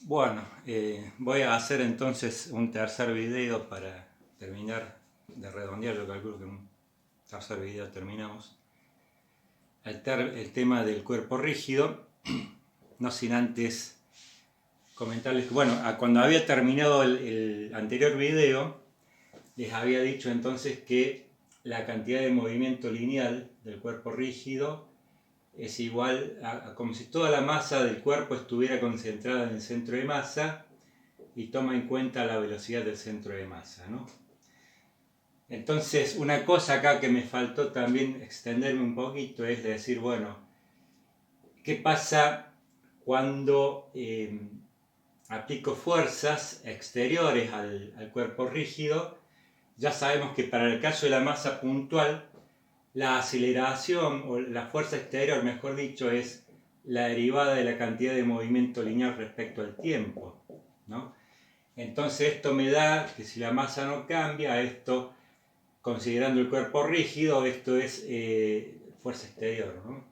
Bueno, voy a hacer entonces un tercer video para terminar de redondear. Yo calculo que en un tercer video terminamos el tema del cuerpo rígido, no sin antes comentarles que, bueno, cuando había terminado el anterior video, les había dicho entonces que la cantidad de movimiento lineal del cuerpo rígido es igual a como si toda la masa del cuerpo estuviera concentrada en el centro de masa y toma en cuenta la velocidad del centro de masa, ¿no? Entonces, una cosa acá que me faltó también extenderme un poquito es decir, bueno, ¿qué pasa cuando aplico fuerzas exteriores al cuerpo rígido? Ya sabemos que para el caso de la masa puntual, la aceleración o la fuerza exterior, mejor dicho, es la derivada de la cantidad de movimiento lineal respecto al tiempo, ¿no? Entonces esto me da que si la masa no cambia, esto, considerando el cuerpo rígido, esto es fuerza exterior, ¿no?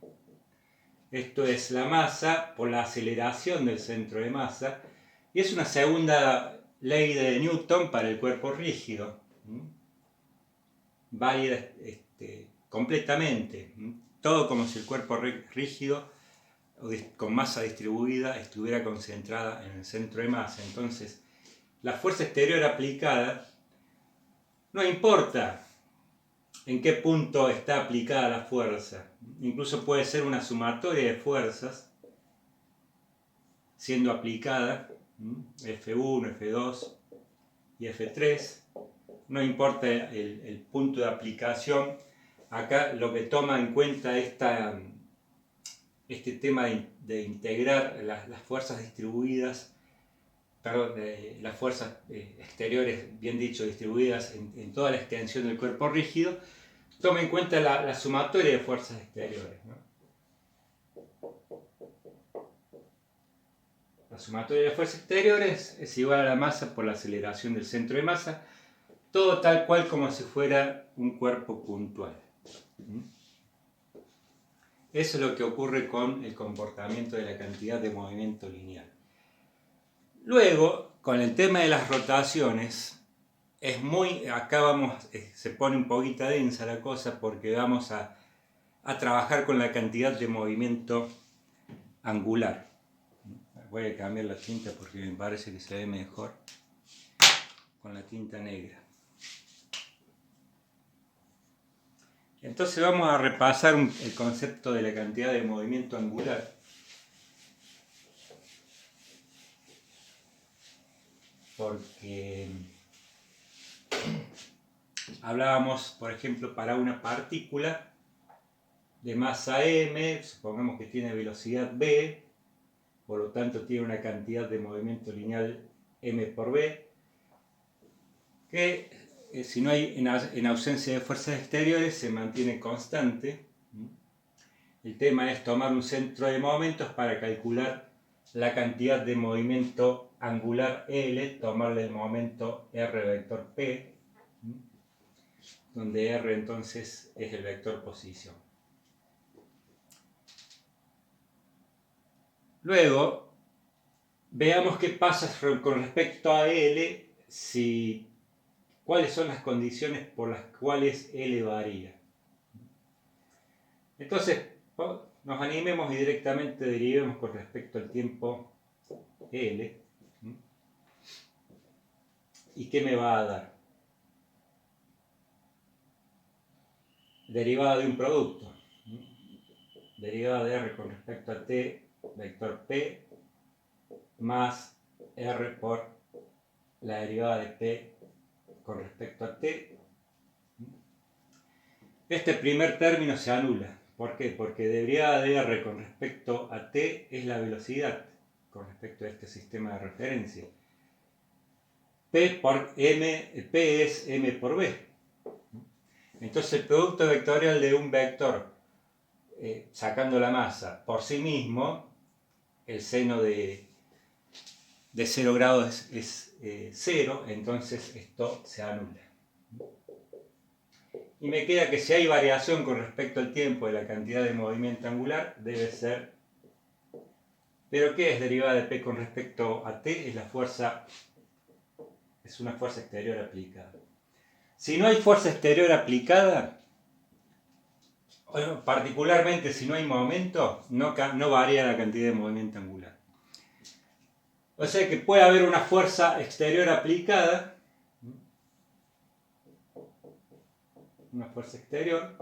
Esto es la masa por la aceleración del centro de masa, y es una segunda ley de Newton para el cuerpo rígido, válida completamente, todo como si el cuerpo rígido con masa distribuida estuviera concentrada en el centro de masa. Entonces, la fuerza exterior aplicada, no importa en qué punto está aplicada la fuerza, incluso puede ser una sumatoria de fuerzas siendo aplicada, F1, F2 y F3, no importa el punto de aplicación. Acá lo que toma en cuenta este tema de integrar las fuerzas distribuidas, perdón, las fuerzas exteriores, bien dicho, distribuidas en toda la extensión del cuerpo rígido, toma en cuenta la sumatoria de fuerzas exteriores, ¿no? La sumatoria de fuerzas exteriores es igual a la masa por la aceleración del centro de masa, todo tal cual como si fuera un cuerpo puntual. Eso es lo que ocurre con el comportamiento de la cantidad de movimiento lineal. Luego, con el tema de las rotaciones, acá se pone un poquito densa la cosa porque vamos a trabajar con la cantidad de movimiento angular. Voy a cambiar la tinta porque me parece que se ve mejor con la tinta negra. Entonces vamos a repasar el concepto de la cantidad de movimiento angular. Porque hablábamos, por ejemplo, para una partícula de masa m, supongamos que tiene velocidad v, por lo tanto tiene una cantidad de movimiento lineal m por v, que si no hay en ausencia de fuerzas exteriores se mantiene constante. El tema es tomar un centro de momentos para calcular la cantidad de movimiento angular L, tomarle el momento r vector p, donde r entonces es el vector posición. Luego, veamos qué pasa con respecto a L, cuáles son las condiciones por las cuales L varía. Entonces, nos animemos y directamente derivemos con respecto al tiempo L. ¿Y qué me va a dar? Derivada de un producto. Derivada de R con respecto a T, vector P, más R por la derivada de P con respecto a T. Este primer término se anula. ¿Por qué? Porque derivada de R con respecto a T es la velocidad con respecto a este sistema de referencia. P es M por V. Entonces el producto vectorial de un vector sacando la masa por sí mismo, el seno de 0 grados es 0, entonces esto se anula. Y me queda que si hay variación con respecto al tiempo de la cantidad de movimiento angular, debe ser Pero ¿qué es derivada de P con respecto a T? Es una fuerza exterior aplicada. Si no hay fuerza exterior aplicada, bueno, particularmente si no hay momento, no varía la cantidad de movimiento angular. O sea que puede haber una fuerza exterior aplicada, una fuerza exterior,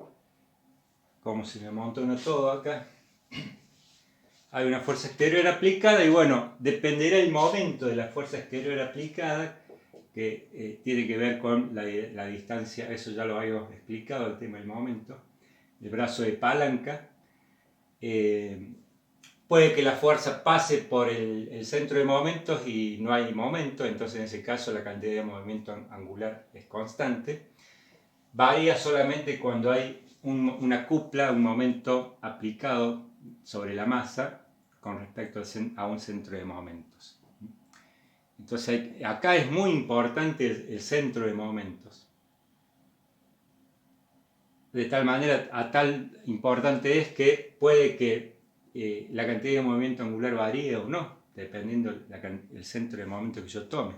como si me monto uno todo acá. Hay una fuerza exterior aplicada y bueno, dependerá el momento de la fuerza exterior aplicada, que tiene que ver con la distancia, eso ya lo habíamos explicado, el tema del momento, el brazo de palanca. Puede que la fuerza pase por el centro de momentos y no hay momento, entonces en ese caso la cantidad de movimiento angular es constante. Varía solamente cuando hay una cupla, un momento aplicado sobre la masa con respecto a un centro de momentos. Entonces acá es muy importante el centro de momentos. De tal manera, tal importante es que puede que la cantidad de movimiento angular varíe o no, dependiendo del centro de momento que yo tome.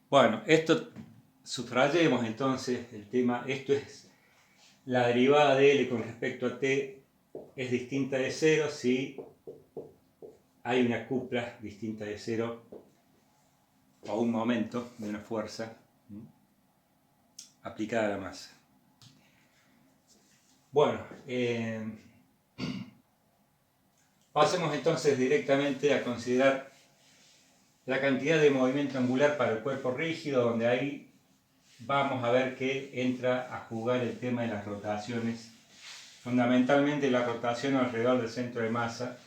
Bueno, esto subrayemos entonces el tema, esto es la derivada de L con respecto a T es distinta de cero si hay una cupla distinta de cero o un momento de una fuerza aplicada a la masa. Bueno, pasemos entonces directamente a considerar la cantidad de movimiento angular para el cuerpo rígido, donde ahí vamos a ver que entra a jugar el tema de las rotaciones, fundamentalmente la rotación alrededor del centro de masa.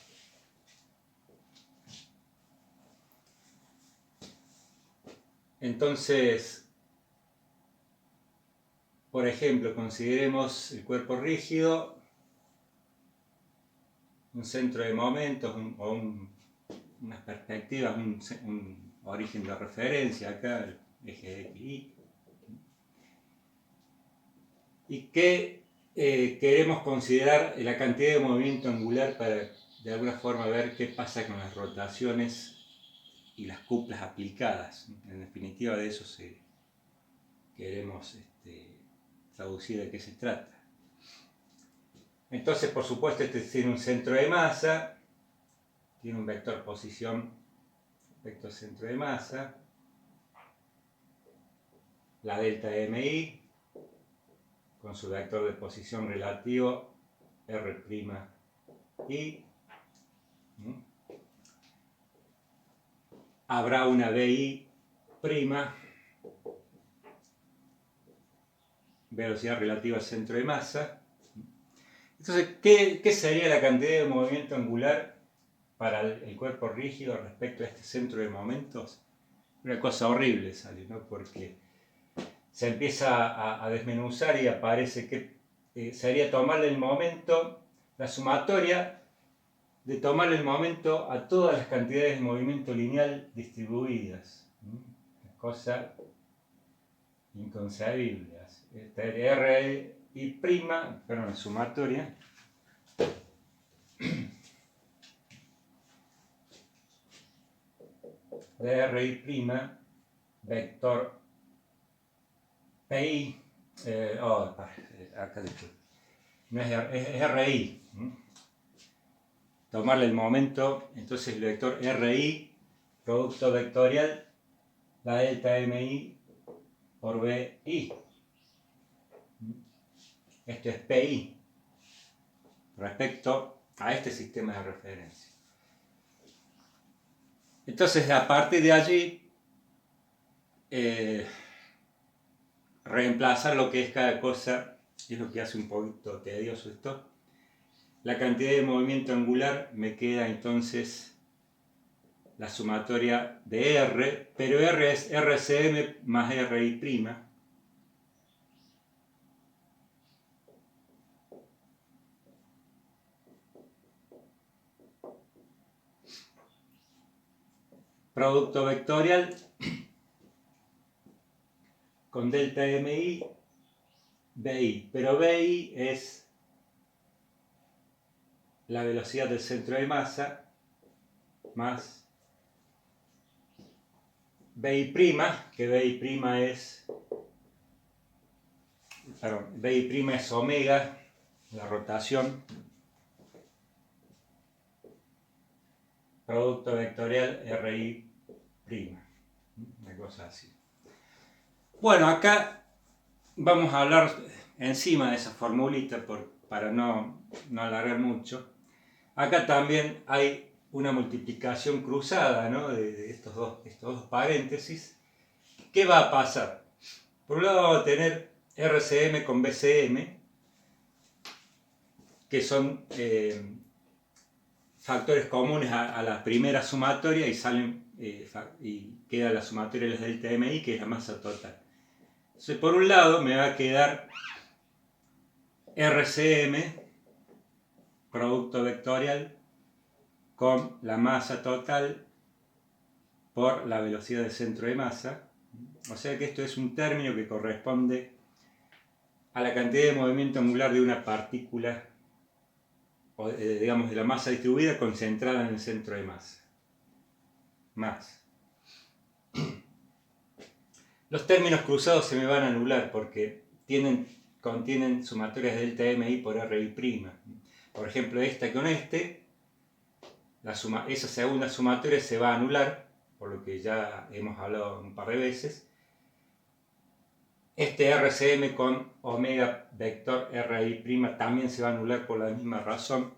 Entonces, por ejemplo, consideremos el cuerpo rígido, un centro de momentos o unas perspectivas, un origen de referencia acá, el eje X, Y. Y que queremos considerar la cantidad de movimiento angular para de alguna forma ver qué pasa con las rotaciones y las cuplas aplicadas. En definitiva de eso queremos traducir de qué se trata. Entonces, por supuesto, este tiene un centro de masa, tiene un vector posición, vector centro de masa, la delta MI, con su vector de posición relativo R'I. Habrá una BI', velocidad relativa al centro de masa. Entonces, ¿qué sería la cantidad de movimiento angular para el cuerpo rígido respecto a este centro de momentos? Una cosa horrible sale, ¿no? Porque se empieza a desmenuzar y aparece que sería tomarle el momento, la sumatoria de tomarle el momento a todas las cantidades de movimiento lineal distribuidas. Una cosa inconcebible. RI', perdón, la sumatoria de RI', vector PI, acá no es RI. Tomarle el momento, entonces el vector RI, producto vectorial, la delta MI por BI. Esto es PI respecto a este sistema de referencia. Entonces, a partir de allí, reemplazar lo que es cada cosa es lo que hace un poquito tedioso esto. La cantidad de movimiento angular me queda entonces la sumatoria de R, pero R es RCM más RI'. Producto vectorial con delta MI, BI, pero BI es la velocidad del centro de masa más BI', que BI' es omega, la rotación, producto vectorial RI', una cosa así. Bueno, acá vamos a hablar encima de esa formulita para no alargar mucho. Acá también hay una multiplicación cruzada, ¿no? de estos dos paréntesis. ¿Qué va a pasar? Por un lado vamos a tener RCM con BCM, que son factores comunes a la primera sumatoria y y queda la sumatoria de las delta MI, que es la masa total. Entonces, por un lado me va a quedar RCM, producto vectorial, con la masa total por la velocidad del centro de masa. O sea que esto es un término que corresponde a la cantidad de movimiento angular de una partícula, o digamos de la masa distribuida concentrada en el centro de masa. Más. Los términos cruzados se me van a anular porque contienen sumatorias de delta MI por RI'. Por ejemplo, esta con esa segunda sumatoria se va a anular, por lo que ya hemos hablado un par de veces. Este RCM con omega vector RI' también se va a anular por la misma razón.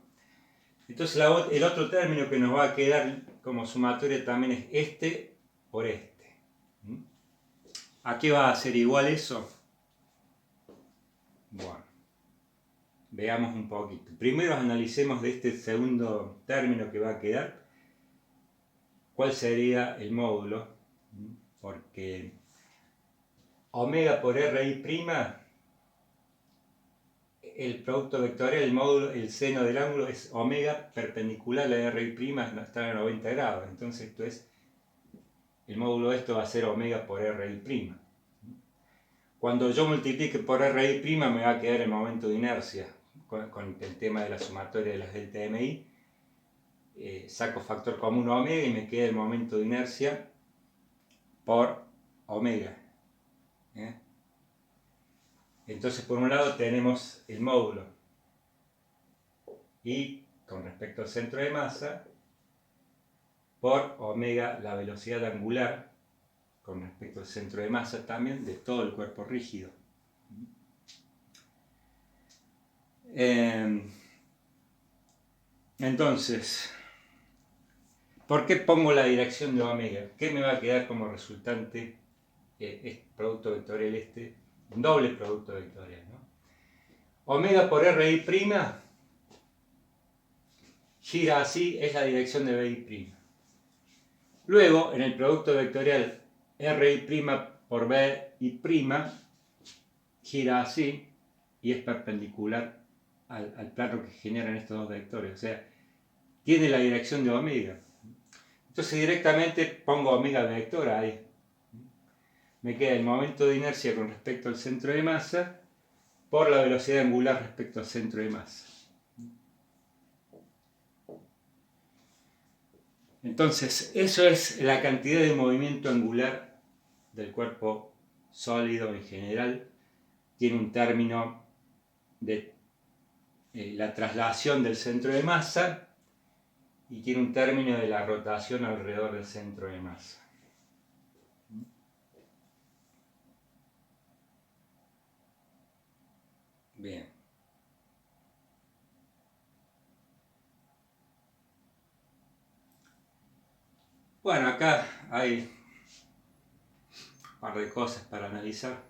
Entonces el otro término que nos va a quedar como sumatoria también es este por este. ¿A qué va a ser igual eso? Bueno, veamos un poquito. Primero analicemos de este segundo término que va a quedar cuál sería el módulo, porque omega por RI', el producto vectorial, el módulo, el seno del ángulo es omega perpendicular a la RI', está a 90 grados. Entonces el módulo de esto va a ser omega por RI'. Cuando yo multiplique por RI', me va a quedar el momento de inercia con el tema de la sumatoria de las delta MI. Saco factor común omega y me queda el momento de inercia por omega. Entonces, por un lado tenemos el módulo y con respecto al centro de masa por omega la velocidad angular con respecto al centro de masa también de todo el cuerpo rígido. Entonces, ¿por qué pongo la dirección de omega? ¿Qué me va a quedar como resultante este producto vectorial, un doble producto vectorial, ¿no? Omega por RI' gira así, es la dirección de BI'. Luego, en el producto vectorial RI' por BI' gira así y es perpendicular al plano que generan estos dos vectores. O sea, tiene la dirección de omega. Entonces directamente pongo omega vector ahí. Me queda el momento de inercia con respecto al centro de masa por la velocidad angular respecto al centro de masa. Entonces, eso es la cantidad de movimiento angular del cuerpo sólido en general. Tiene un término de la traslación del centro de masa y tiene un término de la rotación alrededor del centro de masa. Bien. Bueno, acá hay un par de cosas para analizar.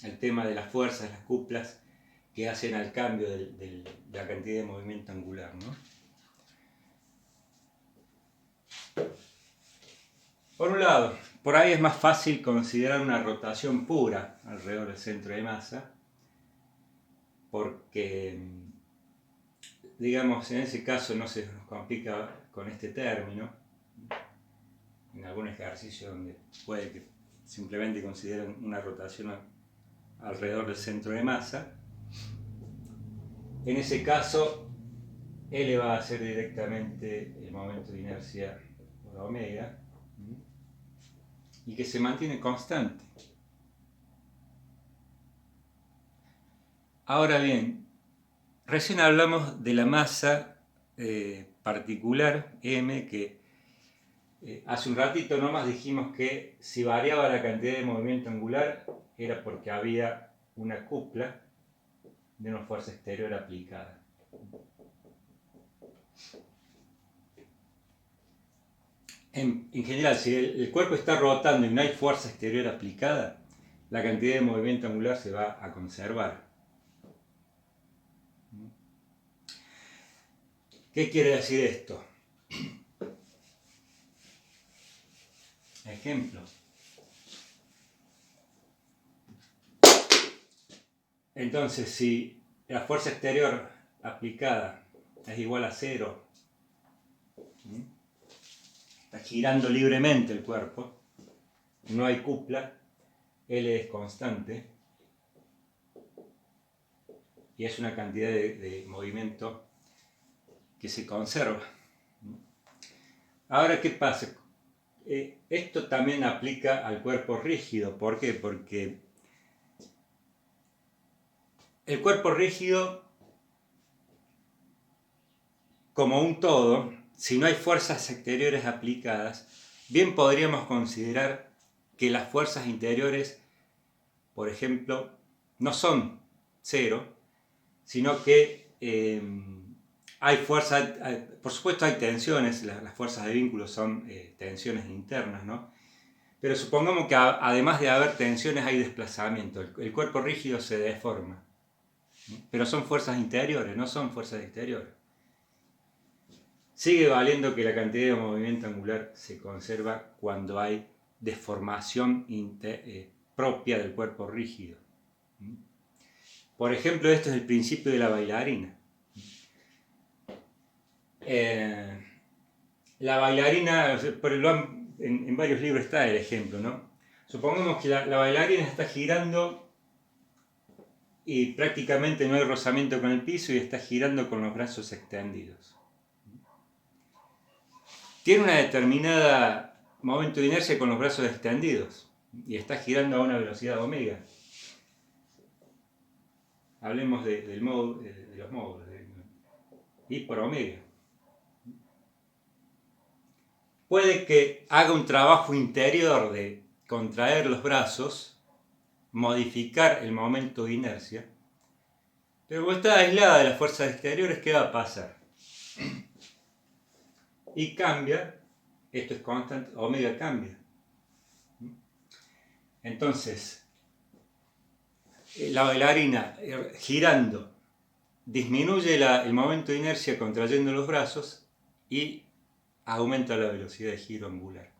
El tema de las fuerzas, las cuplas que hacen al cambio de la cantidad de movimiento angular, ¿no? Por un lado, por ahí es más fácil considerar una rotación pura alrededor del centro de masa, porque, digamos, en ese caso no se nos complica con este término. En algún ejercicio donde puede que simplemente consideren una rotación alrededor del centro de masa. En ese caso, L va a ser directamente el momento de inercia por omega, y que se mantiene constante. Ahora bien, recién hablamos de la masa particular m, que hace un ratito nomás dijimos que si variaba la cantidad de movimiento angular era porque había una cupla de una fuerza exterior aplicada. En general, si el cuerpo está rotando y no hay fuerza exterior aplicada, la cantidad de movimiento angular se va a conservar. ¿Qué quiere decir esto? Ejemplo. Entonces, si la fuerza exterior aplicada es igual a 0, está girando libremente el cuerpo, no hay cupla, L es constante y es una cantidad de movimiento que se conserva. Ahora, ¿qué pasa? Esto también aplica al cuerpo rígido. ¿Por qué? Porque el cuerpo rígido, como un todo, si no hay fuerzas exteriores aplicadas, bien podríamos considerar que las fuerzas interiores, por ejemplo, no son 0, sino que hay fuerzas, por supuesto hay tensiones, las fuerzas de vínculo son tensiones internas, ¿no? Pero supongamos que además de haber tensiones hay desplazamiento, el cuerpo rígido se deforma, ¿no? Pero son fuerzas interiores, no son fuerzas exteriores. Sigue valiendo que la cantidad de movimiento angular se conserva cuando hay deformación propia del cuerpo rígido. Por ejemplo, esto es el principio de la bailarina. La bailarina, en varios libros está el ejemplo, ¿no? Supongamos que la bailarina está girando y prácticamente no hay rozamiento con el piso y está girando con los brazos extendidos. Tiene una determinada momento de inercia con los brazos extendidos y está girando a una velocidad omega. Hablemos de los módulos, I por omega. Puede que haga un trabajo interior de contraer los brazos, modificar el momento de inercia, pero como está aislada de las fuerzas exteriores, ¿qué va a pasar? Y cambia, esto es constante, omega cambia. Entonces, la bailarina girando disminuye el momento de inercia contrayendo los brazos y aumenta la velocidad de giro angular.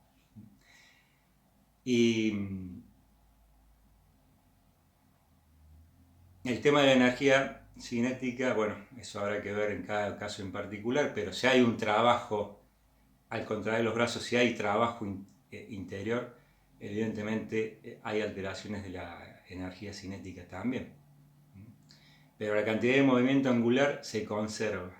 Y el tema de la energía cinética, bueno, eso habrá que ver en cada caso en particular, pero si hay un trabajo al contraer los brazos, si hay trabajo interior, evidentemente hay alteraciones de la energía cinética también. Pero la cantidad de movimiento angular se conserva.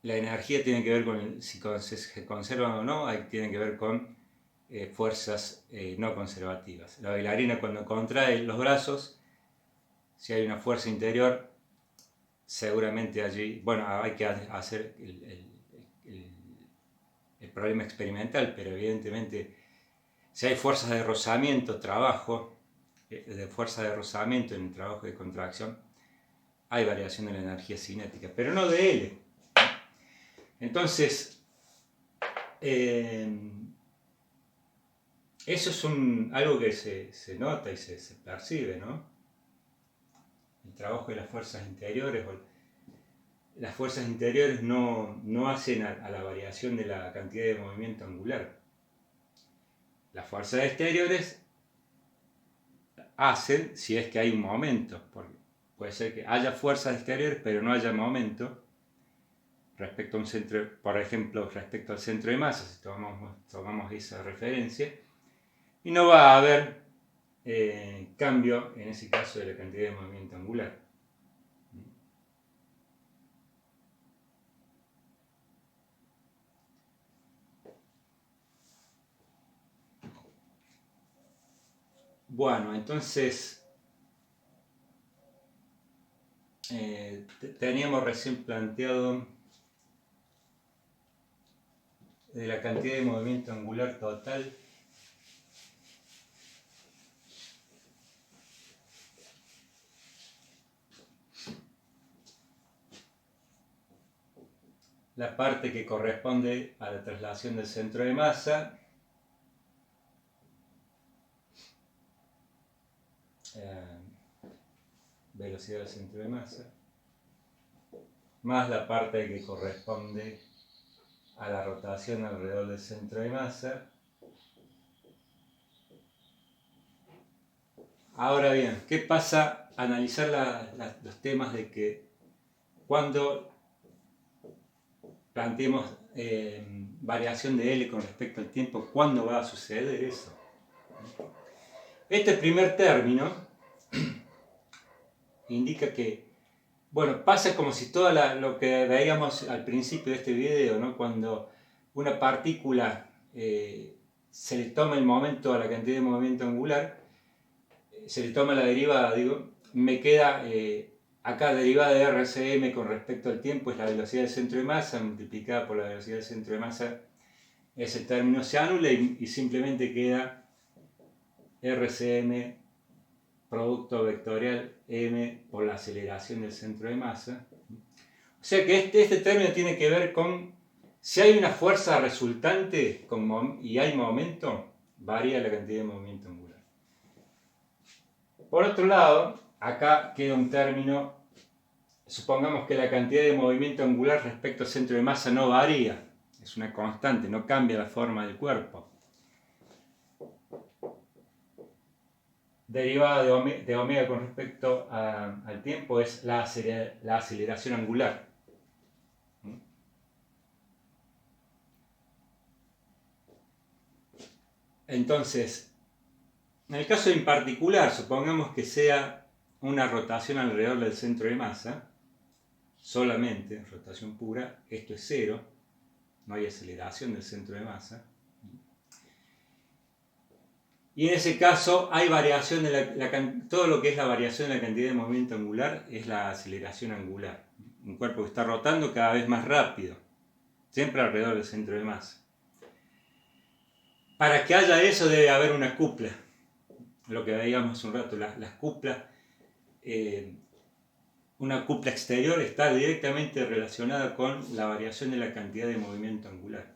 La energía tiene que ver con si se conserva o no, tiene que ver con fuerzas no conservativas. La bailarina, cuando contrae los brazos, si hay una fuerza interior, seguramente allí, bueno, hay que hacer el problema experimental, pero evidentemente si hay fuerzas de rozamiento, trabajo de fuerza de rozamiento en el trabajo de contracción, hay variación de la energía cinética, pero no de L. Entonces, eso es algo que se nota y se percibe, ¿no? El trabajo de las fuerzas interiores. Las fuerzas interiores no hacen a la variación de la cantidad de movimiento angular. Las fuerzas exteriores hacen si es que hay un momento, porque puede ser que haya fuerzas exteriores pero no haya momento respecto a un centro, por ejemplo, respecto al centro de masa, si tomamos esa referencia, y no va a haber cambio en ese caso de la cantidad de movimiento angular. Bueno, entonces teníamos recién planteado de la cantidad de movimiento angular total. La parte que corresponde a la traslación del centro de masa, velocidad del centro de masa, más la parte que corresponde a la rotación alrededor del centro de masa. Ahora bien, ¿qué pasa? Analizar los temas de que cuando planteemos variación de L con respecto al tiempo, ¿cuándo va a suceder eso? Este primer término indica que, bueno, pasa como si todo lo que veíamos al principio de este video, ¿no? Cuando una partícula se le toma el momento a la cantidad de movimiento angular, se le toma la derivada, digo, me queda acá derivada de RCM con respecto al tiempo, es la velocidad del centro de masa multiplicada por la velocidad del centro de masa, ese término se anula y simplemente queda RCM producto vectorial m por la aceleración del centro de masa. O sea que este término tiene que ver con si hay una fuerza resultante y hay momento, varía la cantidad de movimiento angular. Por otro lado, acá queda un término, supongamos que la cantidad de movimiento angular respecto al centro de masa no varía, es una constante, no cambia la forma del cuerpo. Derivada de omega con respecto al tiempo es la aceleración angular. Entonces, en el caso en particular, supongamos que sea una rotación alrededor del centro de masa, solamente rotación pura, esto es cero, no hay aceleración del centro de masa. Y en ese caso hay variación todo lo que es la variación de la cantidad de movimiento angular es la aceleración angular. Un cuerpo que está rotando cada vez más rápido, siempre alrededor del centro de masa. Para que haya eso debe haber una cupla, lo que veíamos hace un rato, las cuplas, una cupla exterior está directamente relacionada con la variación de la cantidad de movimiento angular.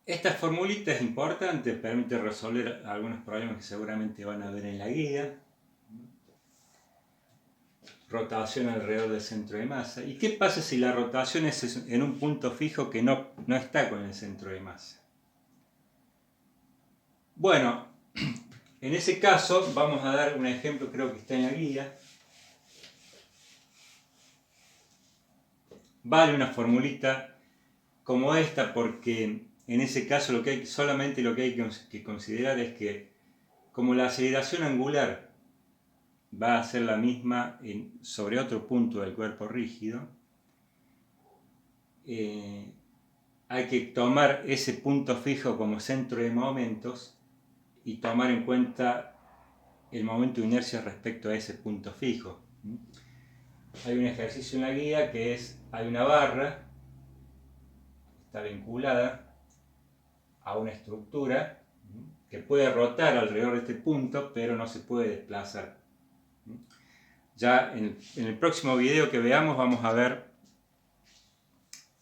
Esta formulita es importante, permite resolver algunos problemas que seguramente van a ver en la guía. Rotación alrededor del centro de masa. ¿Y qué pasa si la rotación es en un punto fijo que no está con el centro de masa? Bueno, en ese caso vamos a dar un ejemplo, creo que está en la guía. Vale una formulita como esta porque en ese caso solamente lo que hay que considerar es que como la aceleración angular va a ser la misma sobre otro punto del cuerpo rígido, hay que tomar ese punto fijo como centro de momentos y tomar en cuenta el momento de inercia respecto a ese punto fijo. Hay un ejercicio en la guía que hay una barra, está vinculada a una estructura que puede rotar alrededor de este punto, pero no se puede desplazar. Ya en el próximo video que veamos vamos a ver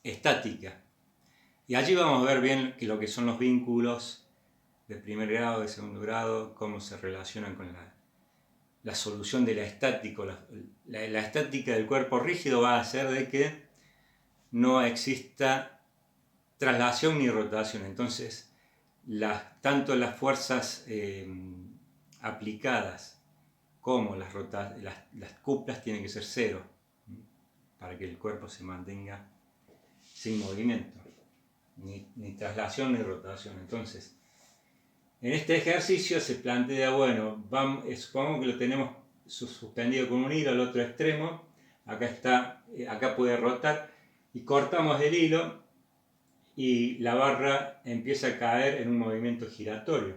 estática. Y allí vamos a ver bien lo que son los vínculos de primer grado, de segundo grado, cómo se relacionan con la solución de la estática. La estática del cuerpo rígido va a hacer de que no exista traslación ni rotación. Entonces, tanto las fuerzas aplicadas como las cuplas tienen que ser cero para que el cuerpo se mantenga sin movimiento. ni traslación ni rotación. Entonces, en este ejercicio se plantea, bueno, supongamos que lo tenemos suspendido con un hilo al otro extremo, acá puede rotar, y cortamos el hilo y la barra empieza a caer en un movimiento giratorio.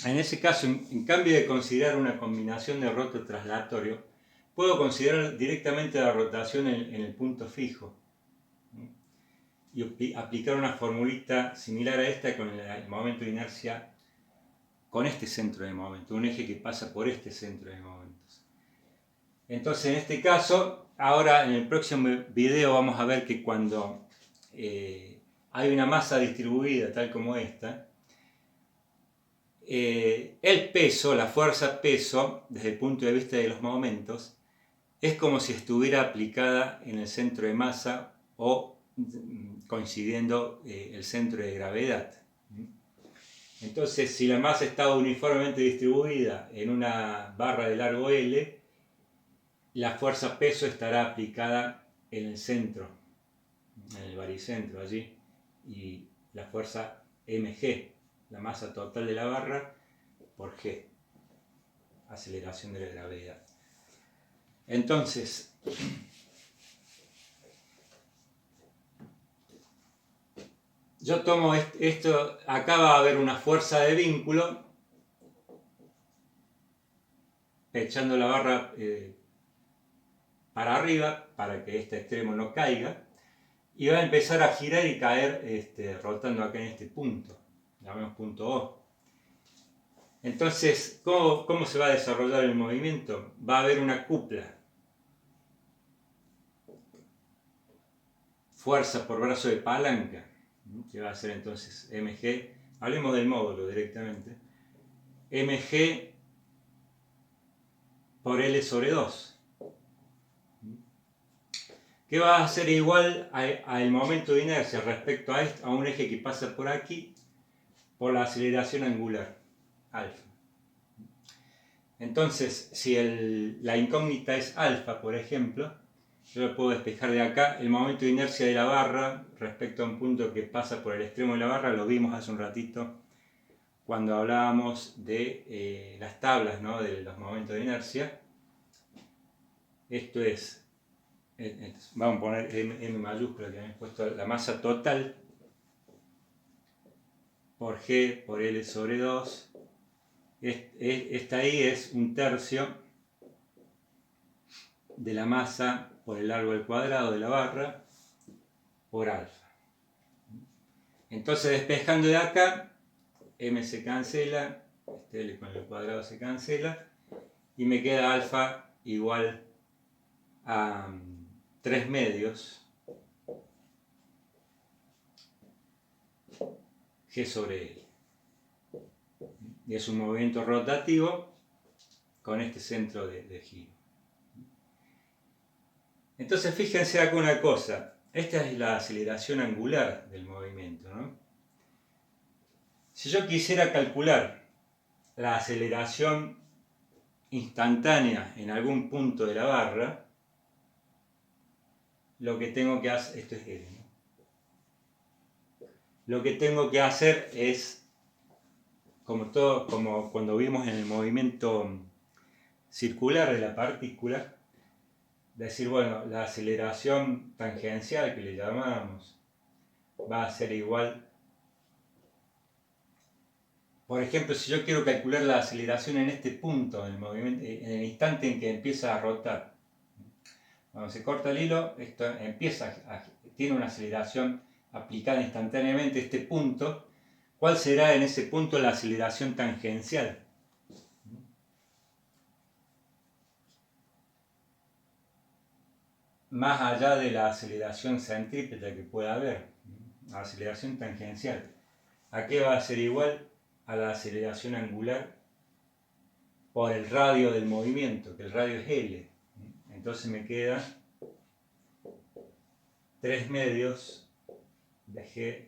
En ese caso, en cambio de considerar una combinación de roto-traslatorio, puedo considerar directamente la rotación en el punto fijo y aplicar una formulita similar a esta con el momento de inercia con este centro de momento, un eje que pasa por este centro de momentos. Entonces, en este caso, ahora en el próximo video vamos a ver que cuando hay una masa distribuida tal como esta, el peso, la fuerza peso, desde el punto de vista de los momentos, es como si estuviera aplicada en el centro de masa o coincidiendo el centro de gravedad. Entonces, si la masa está uniformemente distribuida en una barra de largo L, la fuerza peso estará aplicada en el centro, en el baricentro allí, y la fuerza mg, la masa total de la barra, por g, aceleración de la gravedad. Entonces, yo tomo esto, acá va a haber una fuerza de vínculo, echando la barra para arriba, para que este extremo no caiga, y va a empezar a girar y caer rotando acá en este punto, llamemos punto O. Entonces, ¿cómo se va a desarrollar el movimiento? Va a haber una cupla. Fuerza por brazo de palanca, que va a ser entonces mg, hablemos del módulo directamente, mg por L sobre 2, que va a ser igual al momento de inercia respecto a un eje que pasa por aquí, por la aceleración angular, alfa. Entonces, si la incógnita es alfa, por ejemplo, yo lo puedo despejar de acá. El momento de inercia de la barra respecto a un punto que pasa por el extremo de la barra, lo vimos hace un ratito cuando hablábamos de las tablas, ¿no?, de los momentos de inercia. Esto es, vamos a poner M mayúscula, que hemos puesto la masa total por G por L sobre 2. Esta ahí es 1/3 de la masa por el largo al cuadrado de la barra por alfa. Entonces, despejando de acá, M se cancela, L con el cuadrado se cancela, y me queda alfa igual a 3 medios G sobre L. Y es un movimiento rotativo con este centro de giro. Entonces, fíjense acá una cosa. Esta es la aceleración angular del movimiento, ¿no? Si yo quisiera calcular la aceleración instantánea en algún punto de la barra, lo que tengo que hacer, esto es L, ¿no? Lo que tengo que hacer es, como cuando vimos en el movimiento circular de la partícula, decir, bueno, la aceleración tangencial que le llamamos va a ser igual. Por ejemplo, si yo quiero calcular la aceleración en este punto del movimiento, en el instante en que empieza a rotar, cuando se corta el hilo, esto tiene una aceleración aplicada instantáneamente a este punto. ¿Cuál será en ese punto la aceleración tangencial? Más allá de la aceleración centrípeta que pueda haber, la aceleración tangencial. ¿A qué va a ser igual? A la aceleración angular por el radio del movimiento, que el radio es L. Entonces me queda 3 medios de G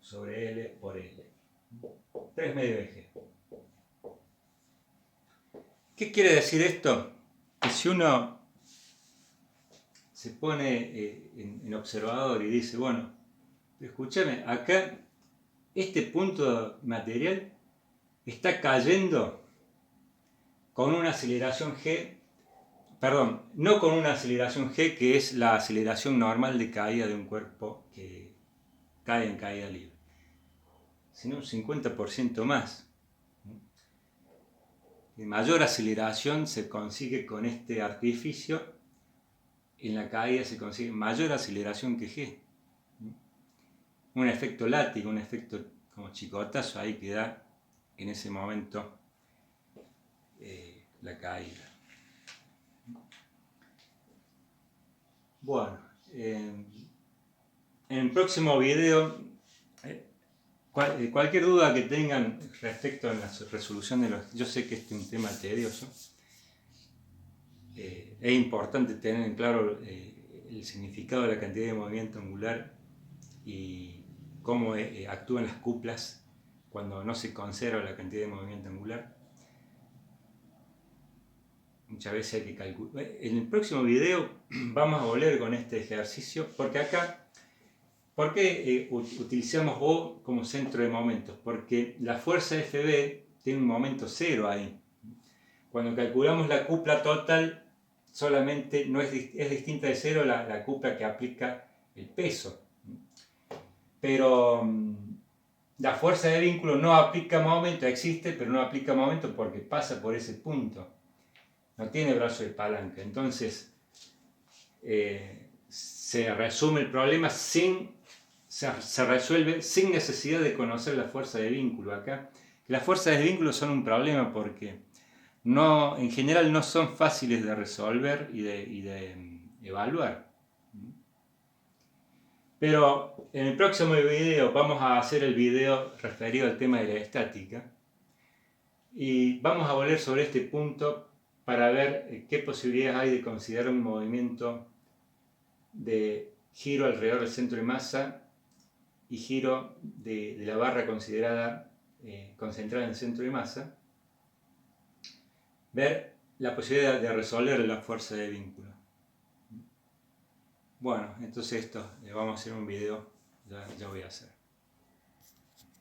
sobre L por L. 3 medios de G. ¿Qué quiere decir esto? si uno se pone en observador y dice, bueno, escúchame, acá este punto material está cayendo con una aceleración g, perdón, no con una aceleración g que es la aceleración normal de caída de un cuerpo que cae en caída libre, sino un 50% más. Y mayor aceleración se consigue con este artificio, en la caída se consigue mayor aceleración que g. Un efecto látigo, un efecto como chicotazo ahí que da en ese momento la caída. Bueno, en el próximo video, cualquier duda que tengan respecto a la resolución de los... Yo sé que este es un tema tedioso. Es importante tener en claro el significado de la cantidad de movimiento angular y cómo actúan las cuplas cuando no se conserva la cantidad de movimiento angular. Muchas veces hay que calcular. En el próximo video vamos a volver con este ejercicio, porque acá, ¿por qué utilizamos O como centro de momentos? Porque la fuerza FB tiene un momento cero ahí. Cuando calculamos la cupla total, solamente es distinta de cero la cupla que aplica el peso. Pero la fuerza de vínculo no aplica momento, existe, pero no aplica momento porque pasa por ese punto. No tiene brazo de palanca. Entonces, se resume el problema se resuelve sin necesidad de conocer la fuerza de vínculo. Acá, las fuerzas de vínculo son un problema porque en general no son fáciles de resolver y de evaluar. Pero en el próximo video vamos a hacer el video referido al tema de la estática y vamos a volver sobre este punto para ver qué posibilidades hay de considerar un movimiento de giro alrededor del centro de masa y giro de la barra considerada concentrada en el centro de masa, ver la posibilidad de resolver la fuerza de vínculo. Bueno, entonces esto vamos a hacer un video, ya voy a hacer.